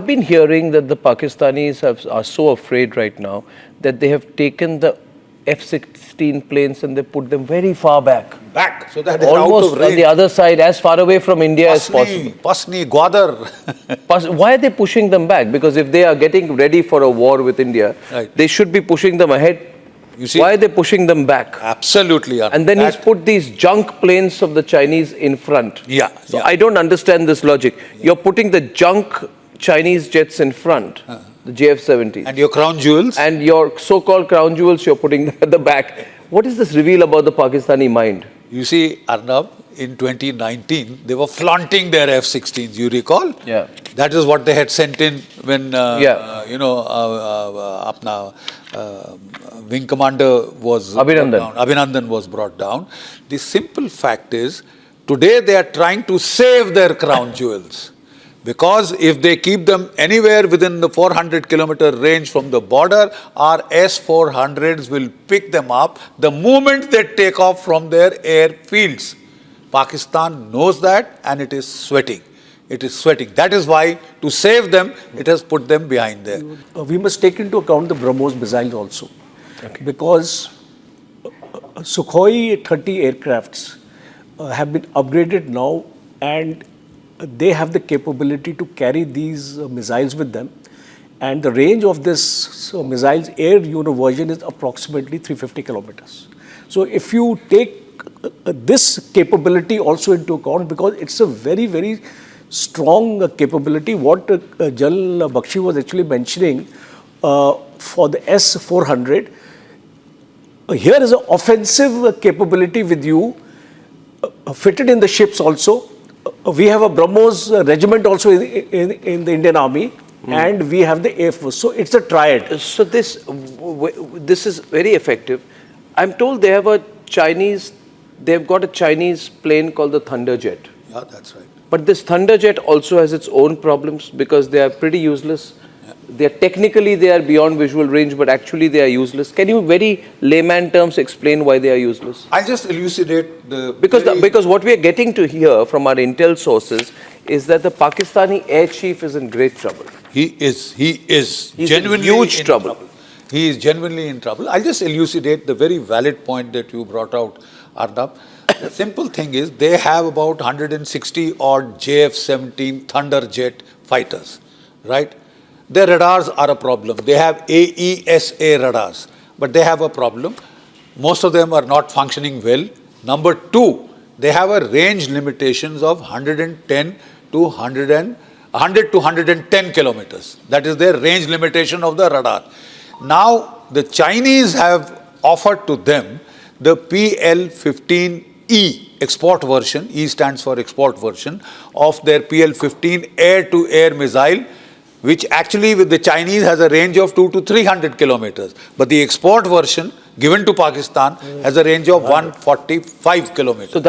been hearing that the Pakistanis are so afraid right now that they have taken the F-16 planes and they put them very far back. So that they're almost out of range. On the other side, as far away from India as possible. Pasni, Gwadar. Why are they pushing them back? Because if they are getting ready for a war with India, they should be pushing them ahead. You see, why are they pushing them back? Absolutely. And then he's put these junk planes of the Chinese in front. So I don't understand this logic. You're putting the junk Chinese jets in front, the JF-17. And your crown jewels? And your so-called crown jewels you're putting at the back. What does this reveal about the Pakistani mind? You see, Arnab, in 2019, they were flaunting their F-16s, you recall? Yeah. That is what they had sent in when, wing commander was Abhinandan was brought down. The simple fact is, today they are trying to save their crown jewels. Because if they keep them anywhere within the 400-kilometer range from the border, our S-400s will pick them up the moment they take off from their airfields. Pakistan knows that and it is sweating. It is sweating. That is why, to save them, it has put them behind there. We must take into account the BrahMos missiles also. Because Sukhoi 30 aircrafts have been upgraded now, and they have the capability to carry these missiles with them. And the range of this missiles air unit version is approximately 350 kilometers. So if you take this capability also into account, because it's a very, very strong capability, what General Bakshi was actually mentioning for the S-400, here is an offensive capability with you, fitted in the ships also. We have a BrahMos regiment also in the Indian Army, and we have the Air Force. So it's a triad. So this is very effective. I'm told they've got a Chinese plane called the Thunderjet. Yeah, that's right. But this Thunderjet also has its own problems because they are pretty useless. Technically they are beyond visual range, but actually they are useless. Can you, very layman terms, explain why they are useless? I'll just elucidate the... Because what we are getting to hear from our intel sources is that the Pakistani air chief is in great trouble. He is genuinely in huge trouble. He is genuinely in trouble. I'll just elucidate the very valid point that you brought out, Arnab. The simple thing is, they have about 160 odd JF-17 Thunderjet fighters, right? Their radars are a problem. They have AESA radars, but they have a problem. Most of them are not functioning well. Number two, they have a range limitations of 100 to 110 kilometers. That is their range limitation of the radar. Now, the Chinese have offered to them the PL-15E export version. E stands for export version of their PL-15 air-to-air missile, which actually with the Chinese has a range of 200 to 300 kilometers. But the export version given to Pakistan has a range of 145 kilometers.